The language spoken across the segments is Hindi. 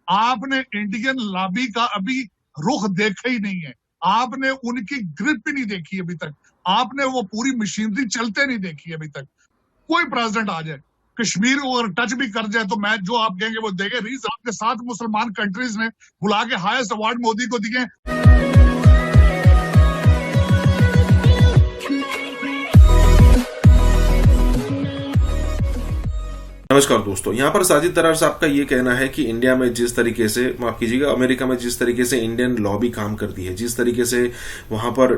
आपने इंडियन लॉबी का अभी रुख देखा ही नहीं है, आपने उनकी ग्रिप ही नहीं देखी अभी तक, आपने वो पूरी मशीनरी चलते नहीं देखी अभी तक। कोई प्रेसिडेंट आ जाए, कश्मीर को अगर टच भी कर जाए तो मैं जो आप कहेंगे वो देंगे। रीजन आपके 7 मुसलमान कंट्रीज ने बुला के हाईएस्ट अवार्ड मोदी को दिए। नमस्कार दोस्तों, यहाँ पर साजिद तरार साहब का ये कहना है कि इंडिया में जिस तरीके से, माफ कीजिएगा, अमेरिका में जिस तरीके से इंडियन लॉबी काम करती है, जिस तरीके से वहां पर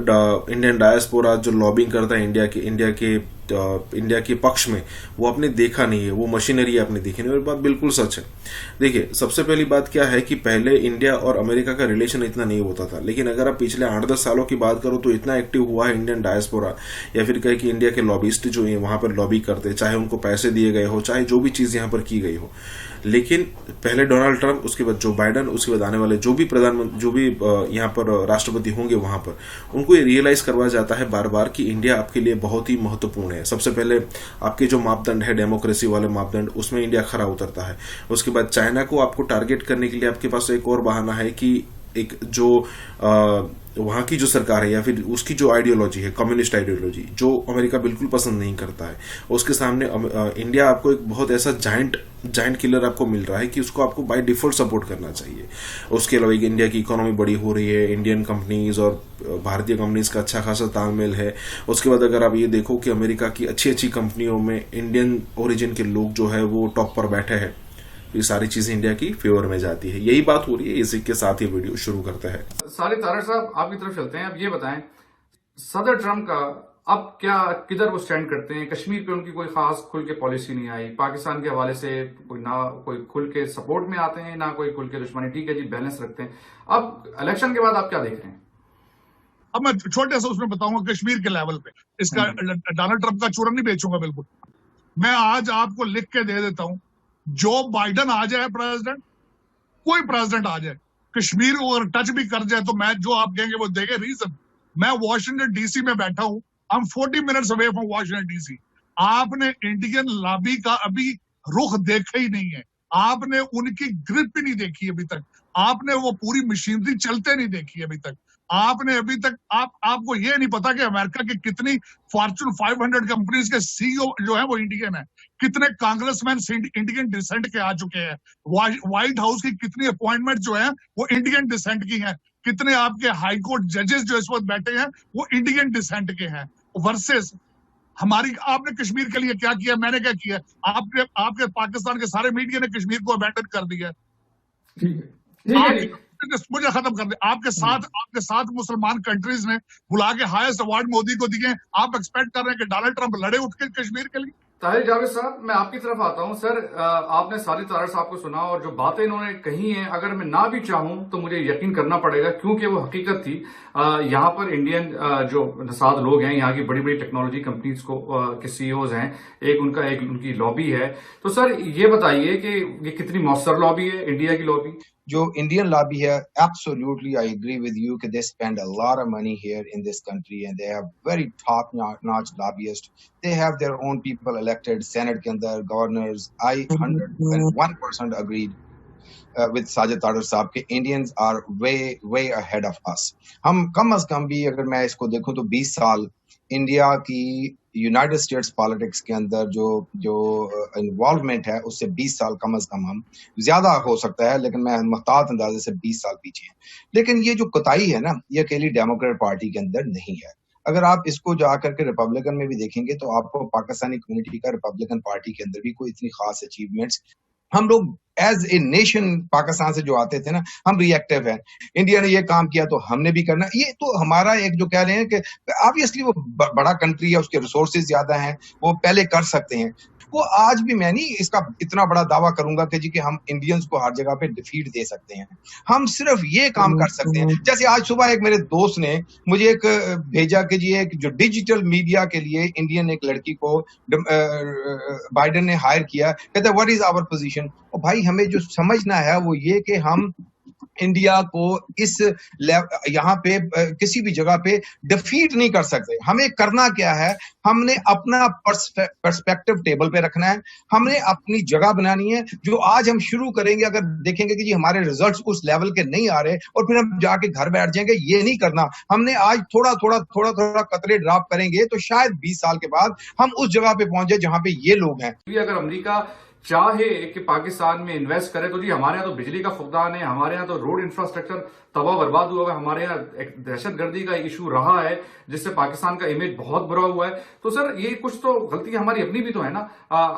इंडियन डायस्पोरा जो लॉबिंग करता है इंडिया के पक्ष में, वो आपने देखा नहीं है, वो मशीनरी आपने देखी नहीं। और बात बिल्कुल सच है। देखिए, सबसे पहली बात क्या है कि पहले इंडिया और अमेरिका का रिलेशन इतना नहीं होता था, लेकिन अगर आप पिछले 8-10 सालों की बात करो तो इतना एक्टिव हुआ है इंडियन डायस्पोरा, या फिर कहे कि इंडिया के लॉबिस्ट जो है वहां पर लॉबी करते, चाहे उनको पैसे दिए गए हो, चाहे जो भी चीज यहां पर की गई हो। लेकिन पहले डोनाल्ड ट्रंप, उसके बाद जो बाइडन, उसके बाद आने वाले जो भी यहाँ पर राष्ट्रपति होंगे, वहां पर उनको ये रियलाइज करवाया जाता है बार बार कि इंडिया आपके लिए बहुत ही महत्वपूर्ण है। सबसे पहले आपके जो मापदंड है, डेमोक्रेसी वाले मापदंड, उसमें इंडिया खरा उतरता है। उसके बाद चाइना को आपको टारगेट करने के लिए आपके पास एक और बहाना है कि एक जो वहां की जो सरकार है या फिर उसकी जो आइडियोलॉजी है, कम्युनिस्ट आइडियोलॉजी, जो अमेरिका बिल्कुल पसंद नहीं करता है, उसके सामने इंडिया आपको एक बहुत ऐसा जाइंट किलर आपको मिल रहा है कि उसको आपको बाय डिफॉल्ट सपोर्ट करना चाहिए। उसके अलावा इंडिया की इकोनॉमी बड़ी हो रही है, इंडियन कंपनीज और भारतीय कंपनीज का अच्छा खासा तालमेल है। उसके बाद अगर आप ये देखो कि अमेरिका की अच्छी अच्छी कंपनियों में इंडियन ओरिजिन के लोग जो है वो टॉप पर बैठे हैं, ये सारी चीजें इंडिया की फेवर में जाती है। यही बात हो रही है। इसी के साथ ये वीडियो शुरू करते हैं। साजिद तरार साहब, आपकी तरफ चलते हैं। अब ये बताएं, सदर ट्रंप का अब क्या, किधर वो स्टैंड करते हैं? कश्मीर पे उनकी कोई खास खुल के पॉलिसी नहीं आई, पाकिस्तान के हवाले से कोई खुल के सपोर्ट में आते हैं, ना कोई खुल के दुश्मनी। ठीक है जी, बैलेंस रखते हैं। अब इलेक्शन के बाद आप क्या देख रहे हैं? अब मैं छोटे से उसमें बताऊंगा कश्मीर के लेवल पे, इसका डोनाल्ड ट्रंप का चूरन नहीं बेचूंगा बिल्कुल। मैं आज आपको लिख के दे देता हूं, जो बाइडन आ जाए प्रेसिडेंट, कोई प्रेसिडेंट आ जाए, कश्मीर को अगर टच भी कर जाए तो मैं जो आप कहेंगे वो देंगे। रीजन, मैं वॉशिंगटन डीसी में बैठा हूं, I am 40 minutes away from Washington DC. आपने इंडियन लॉबी का अभी रुख देखा ही नहीं है, आपने उनकी ग्रिप ही नहीं देखी अभी तक, आपने वो पूरी मशीनरी चलते नहीं देखी अभी तक। आपने अभी तक आपको ये नहीं पता कि अमेरिका की कितनी फॉर्च्यून 500 कंपनीज के सीईओ जो है वो इंडियन है, कितने कांग्रेसमैन इंडियन डिसेंट के आ चुके हैं, व्हाइट हाउस की कितनी अपॉइंटमेंट जो है वो इंडियन डिसेंट की हैं, कितने आपके हाई कोर्ट जजेस जो इस वक्त बैठे हैं वो इंडियन डिसेंट के हैं। वर्सेस हमारी, आपने कश्मीर के लिए क्या किया, मैंने क्या किया, आपके पाकिस्तान के सारे मीडिया ने कश्मीर को अबैंडन कर दिया। मुझे खत्म कर दे। आपके साथ मुसलमान कंट्रीज ने बुला के हाईएस्ट अवार्ड मोदी को दिए। आप एक्सपेक्ट कर रहे हैं कि डोनाल्ड ट्रंप लड़े उठ के कश्मीर के लिए? ताहिर जावेद साहब, मैं आपकी तरफ आता हूं। सर, आपने साजिद तरार साहब को सुना और जो बातें इन्होंने कही हैं, अगर मैं ना भी चाहूं तो मुझे यकीन करना पड़ेगा, क्योंकि वो हकीकत थी। यहाँ पर इंडियन जो नसाद लोग हैं, यहाँ की बड़ी बड़ी टेक्नोलॉजी कंपनीज के सीईओज हैं, एक उनकी लॉबी है। तो सर, ये बताइए कि ये कितनी मौसर लॉबी है, इंडिया की लॉबी जो इंडियन लॉबी है? Absolutely I agree with you कि they spend a lot of money here in this country and they have very top notch lobbyist. They have their own people elected senate के अंदर, governors. I 101% agreed with Sajid Tarar साहब के Indians are way ahead of us. हम कम अज कम भी, अगर मैं इसको देखूं तो 20 साल इंडिया की यूनाइटेड स्टेट्स पॉलिटिक्स के अंदर जो इन्वॉल्वमेंट है, उससे 20 साल कम अज कम, हम ज्यादा हो सकता है लेकिन मैं मुहतात अंदाजे से 20 साल पीछे हैं। लेकिन ये जो कोताही है ना, ये अकेली डेमोक्रेट पार्टी के अंदर नहीं है। अगर आप इसको जाकर के रिपब्लिकन में भी देखेंगे तो आपको पाकिस्तानी कम्युनिटी का रिपब्लिकन पार्टी के अंदर भी कोई इतनी खास अचीवमेंट्स, हम लोग एज ए नेशन पाकिस्तान से जो आते थे ना, हम रिएक्टिव हैं। इंडिया ने ये काम किया तो हमने भी करना। ये तो हमारा एक जो कह रहे हैं कि ऑब्वियसली वो बड़ा कंट्री है, उसके रिसोर्सेज ज्यादा हैं, वो पहले कर सकते हैं। वो आज भी मैं नहीं इसका इतना बड़ा दावा करूंगा कि जी कि हम इंडियंस को हर जगह पे डिफीट दे सकते हैं। हम सिर्फ ये काम कर सकते हैं। जैसे आज सुबह एक मेरे दोस्त ने मुझे एक भेजा कि जी एक जो डिजिटल मीडिया के लिए इंडियन एक लड़की को बाइडन ने हायर किया, कहते व्हाट इज आवर पोजीशन। और भाई, हमें जो समझना है वो ये कि हम इंडिया को इस यहाँ पे किसी भी जगह पे डिफीट नहीं कर सकते। हमें करना क्या है, हमने अपना पर्सपेक्टिव टेबल पे रखना है, हमने अपनी जगह बनानी है। जो आज हम शुरू करेंगे, अगर देखेंगे कि जी हमारे रिजल्ट्स उस लेवल के नहीं आ रहे और फिर हम जाके घर बैठ जाएंगे, ये नहीं करना। हमने आज थोड़ा थोड़ा कतरे ड्रॉप करेंगे तो शायद 20 साल के बाद हम उस जगह पे पहुंचे जहां पे ये लोग हैं। अगर अमेरिका चाहे कि पाकिस्तान में इन्वेस्ट करे तो जी हमारे यहाँ तो बिजली का फुकदान है, हमारे यहाँ तो रोड इंफ्रास्ट्रक्चर तबाह बर्बाद हुआ है, हमारे यहाँ एक दहशतगर्दी का इशू रहा है जिससे पाकिस्तान का इमेज बहुत बुरा हुआ है। तो सर ये कुछ तो गलती हमारी अपनी भी तो है ना।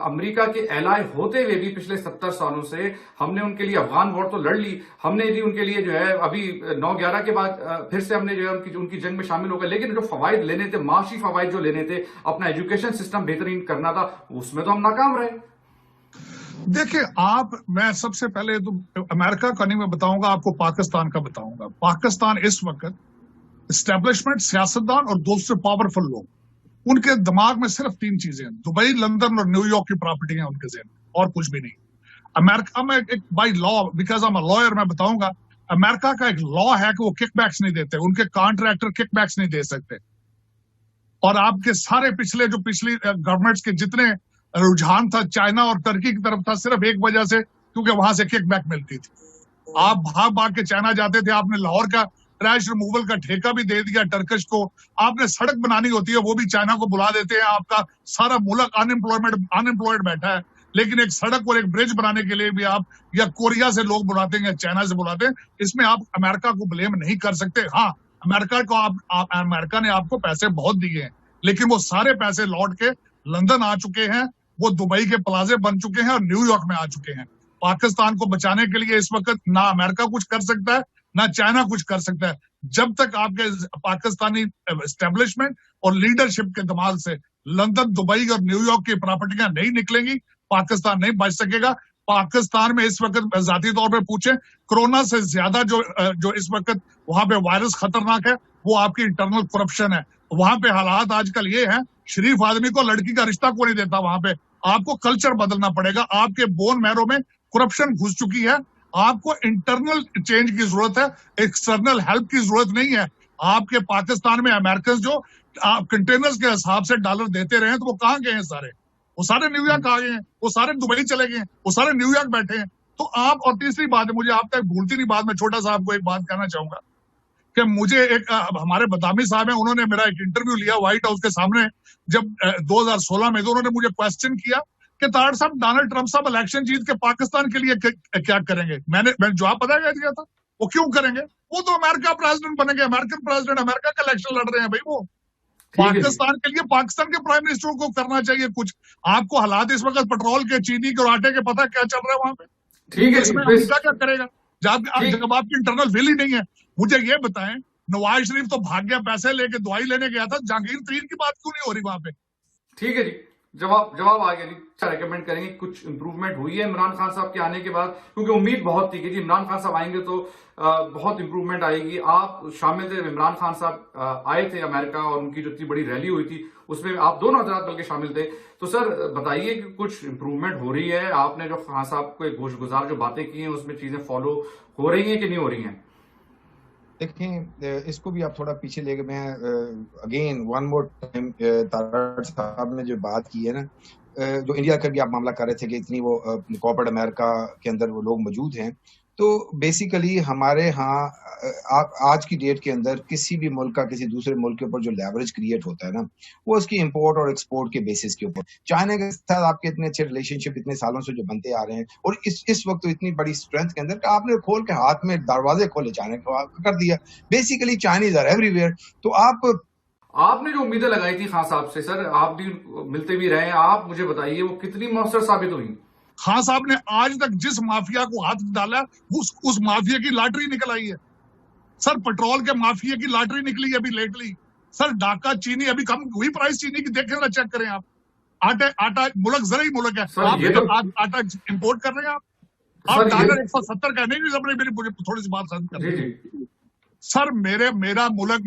अमेरिका के एलाय होते हुए भी पिछले 70 सालों से हमने उनके लिए अफगान वॉर तो लड़ ली, हमने जी उनके लिए जो है अभी 9/11 के बाद फिर से हमने जो है उनकी जंग में शामिल हो गए, लेकिन जो फवायद लेने थे, माशी फवायद जो लेने थे, अपना एजुकेशन सिस्टम बेहतरीन करना था, उसमें तो हम नाकाम रहे। देखिए मैं सबसे पहले तो अमेरिका का नहीं मैं बताऊंगा, आपको पाकिस्तान का बताऊंगा। पाकिस्तान इस वक्त एस्टेब्लिशमेंट, सियासतदान और दूसरे पावरफुल लोग, उनके दिमाग में सिर्फ 3 चीजें हैं, दुबई, लंदन और न्यूयॉर्क की प्रॉपर्टी है उनके ज़हन में, और कुछ भी नहीं। अमेरिका में एक by law, because I am a lawyer, मैं बताऊंगा, अमेरिका का एक लॉ है कि वो किकबैक्स नहीं देते, उनके कॉन्ट्रैक्टर किकबैक्स नहीं दे सकते। और आपके सारे पिछली गवर्नमेंट्स के जितने रुझान था चाइना और तुर्की की तरफ था, सिर्फ एक वजह से, क्योंकि वहां से किकबैक मिलती थी। आप भाग के चाइना जाते थे, आपने लाहौर का ट्रैश रिमूवल का ठेका भी दे दिया टर्किश को, आपने सड़क बनानी होती है वो भी चाइना को बुला देते हैं, आपका सारा मुल्क अनएम्प्लॉयड बैठा है, लेकिन एक सड़क और एक ब्रिज बनाने के लिए भी आप या कोरिया से लोग बुलाते हैं या चाइना से बुलाते हैं। इसमें आप अमेरिका को ब्लेम नहीं कर सकते। हाँ, अमेरिका ने आपको पैसे बहुत दिए हैं, लेकिन वो सारे पैसे लौट के लंदन आ चुके हैं, वो दुबई के प्लाजे बन चुके हैं और न्यूयॉर्क में आ चुके हैं। पाकिस्तान को बचाने के लिए इस वक्त ना अमेरिका कुछ कर सकता है, ना चाइना कुछ कर सकता है। जब तक आपके पाकिस्तानी एस्टेब्लिशमेंट और लीडरशिप के कमाल से लंदन, दुबई और न्यूयॉर्क की प्रॉपर्टियां नहीं निकलेंगी, पाकिस्तान नहीं बच सकेगा। पाकिस्तान में इस वक्त जाती तौर पर पूछे, कोरोना से ज्यादा जो इस वक्त वहां पे वायरस खतरनाक है वो आपकी इंटरनल करप्शन है। वहां पे हालात आजकल ये है, शरीफ आदमी को लड़की का रिश्ता कोई नहीं देता वहां पे। आपको कल्चर बदलना पड़ेगा, आपके बोन मैरो में करप्शन घुस चुकी है, आपको इंटरनल चेंज की जरूरत है, एक्सटर्नल हेल्प की जरूरत नहीं है। आपके पाकिस्तान में अमेरिकन जो कंटेनर्स के हिसाब से डॉलर देते रहे, तो वो कहाँ गए हैं सारे? वो सारे न्यूयॉर्क आ गए हैं, वो सारे दुबई चले गए हैं, वो सारे न्यूयॉर्क बैठे हैं। तो आप, और तीसरी बात है, मुझे आप तक भूलती नहीं बात, मैं छोटा सा आपको एक बात कहना चाहूंगा कि मुझे हमारे बदामी साहब हैं, उन्होंने मेरा एक इंटरव्यू लिया व्हाइट हाउस के सामने जब 2016 में, तो उन्होंने मुझे क्वेश्चन किया कि ताड़ साहब, डोनाल्ड ट्रंप साहब इलेक्शन जीत के पाकिस्तान के लिए क्या करेंगे? मैंने जवाब पता क्या दिया था? वो क्यों करेंगे? वो तो अमेरिका प्रेसिडेंट बनेंगे, अमेरिकन प्रेसिडेंट, अमेरिका का इलेक्शन लड़ रहे हैं भाई। वो पाकिस्तान के लिए पाकिस्तान के प्राइम मिनिस्टर को करना चाहिए कुछ। आपको हालात इस वक्त पेट्रोल के, चीनी के और आटे के पता क्या चल रहा है वहां पे? ठीक है, इसमें अमेरिका क्या करेगा जब आपकी इंटरनल विल ही नहीं है? मुझे ये बताएं, नवाज शरीफ तो भाग गया, पैसे लेके दवाई लेने गया था, जहांगीर तरीन की बात क्यों नहीं हो रही वहां पे? ठीक है जी, जवाब आ गया जी। अच्छा, रेकमेंड करेंगे कुछ इंप्रूवमेंट हुई है इमरान खान साहब के आने के बाद? क्योंकि उम्मीद बहुत थी कि जी इमरान खान साहब आएंगे तो बहुत इंप्रूवमेंट आएगी। आप शामिल थे, इमरान खान साहब आए थे अमेरिका और उनकी जो इतनी बड़ी रैली हुई थी उसमें आप दोनों हजरात बल्कि शामिल थे। तो सर बताइए कि कुछ इंप्रूवमेंट हो रही है? आपने जो खान साहब को गोशगुजार जो बातें की हैं उसमें चीजें फॉलो हो रही हैं कि नहीं हो रही हैं? देखें, इसको भी आप थोड़ा पीछे लेके, मैं again one more time, Tarar साहब ने जो बात की है ना, जो इंडिया का भी आप मामला कर रहे थे कि इतनी वो कॉर्पोरेट अमेरिका के अंदर वो लोग मौजूद हैं, तो बेसिकली हमारे यहाँ आज की डेट के अंदर किसी भी मुल्क का किसी दूसरे मुल्क के ऊपर जो लेवरेज क्रिएट होता है ना, वो उसकी इंपोर्ट और एक्सपोर्ट के बेसिस के ऊपर। चाइना के साथ आपके इतने अच्छे रिलेशनशिप इतने सालों से जो बनते आ रहे हैं, और इस वक्त तो इतनी बड़ी स्ट्रेंथ के अंदर आपने खोल के हाथ में दरवाजे खोले चाइना को कर दिया। Basically Chinese are everywhere. तो आपने जो उम्मीदें लगाई थी खान साहब से, सर आप भी मिलते भी रहे, आप मुझे बताइए वो कितनी मौसर साबित हुई? खान साहब ने आज तक जिस माफिया को हाथ डाला उस माफिया की लॉटरी निकल आई है। सर पेट्रोल के माफिया की लॉटरी निकली है अभी लेटली। सर डाका चीनी अभी कम हुई, प्राइस चीनी की देखें ना, चेक करें आप। आटा मुल्क जरा ही मुल्क है, आप आटा इंपोर्ट कर रहे हैं आप डॉलर 170 का नहीं, मेरी थोड़ी सी बात कर। सर मेरा मुल्क,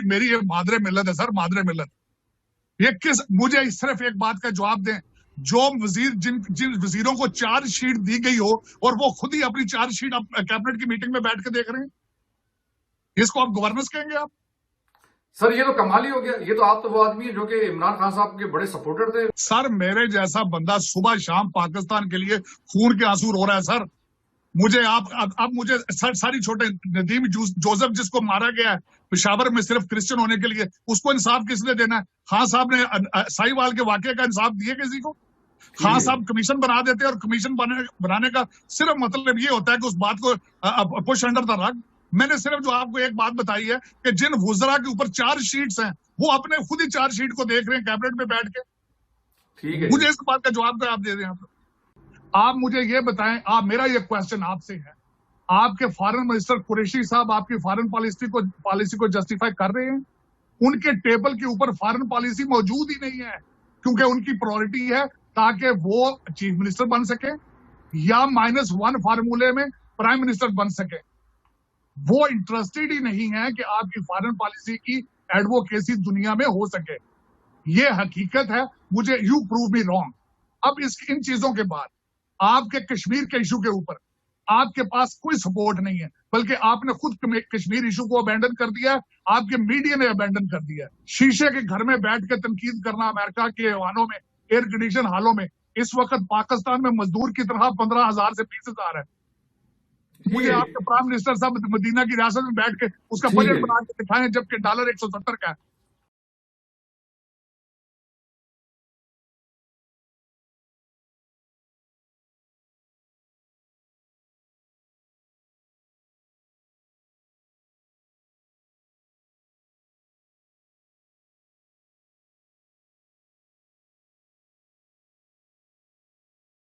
मेरी ये मादरे मिल्लत है सर, मादरे मिल्लत। ये मुझे सिर्फ एक बात का जवाब दें, जो वजीर जिन जिन वजीरों को चार्जशीट दी गई हो और वो खुद ही अपनी चार्जशीट कैबिनेट की मीटिंग में बैठ के देख रहे हैं, इसको आप गवर्नेंस कहेंगे? आप सर ये तो कमाल ही हो गया। ये तो आप तो वो आदमी है जो कि इमरान खान साहब के बड़े सपोर्टर थे। सर मेरे जैसा बंदा सुबह शाम पाकिस्तान के लिए खून के आंसू रो रहा है सर। मुझे आप मुझे सारी छोटे नदीम जोसेफ जिसको मारा गया है पेशावर में सिर्फ क्रिश्चियन होने के लिए, उसको इंसाफ किसने देना है? खान साहब ने साहिवाल के वाकये का इंसाफ दिए किसी को? खान साहब कमीशन बना देते हैं और कमीशन बनाने का सिर्फ मतलब ये होता है कि उस बात को पुश अंडर द रग। मैंने सिर्फ जो आपको एक बात बताई है कि जिन वुज़रा के ऊपर चार्जशीट्स हैं वो अपने खुद ही चार्जशीट को देख रहे हैं कैबिनेट में बैठ के। ठीक है, मुझे इस बात का जवाब आप दे दें। आप मुझे ये बताएं, मेरा ये क्वेश्चन आपसे है, आपके फॉरेन मिनिस्टर कुरैशी साहब आपकी फॉरेन पॉलिसी को जस्टिफाई कर रहे हैं? उनके टेबल के ऊपर फॉरेन पॉलिसी मौजूद ही नहीं है, क्योंकि उनकी प्रायोरिटी है ताकि वो चीफ मिनिस्टर बन सके या -1 फार्मूले में प्राइम मिनिस्टर बन सके। वो इंटरेस्टेड ही नहीं है कि आपकी फॉरेन पॉलिसी की एडवोकेसी दुनिया में हो सके। ये हकीकत है। मुझे यू प्रूव मी रॉन्ग। अब इन चीजों के बाद आपके कश्मीर के इशू के ऊपर आपके पास कोई सपोर्ट नहीं है, बल्कि आपने खुद कश्मीर इशू को अबैंडन कर दिया है, आपके मीडिया ने अबैंडन कर दिया है। शीशे के घर में बैठ के तनकीद करना अमेरिका के ऐवानों में, एयर कंडीशन हालों में। इस वक्त पाकिस्तान में मजदूर की तरह 15,000 से 20,000 है। मुझे आपके प्राइम मिनिस्टर साहब मदीना की रियासत में बैठ के उसका बजट बना के दिखाएं, जबकि $170 का है।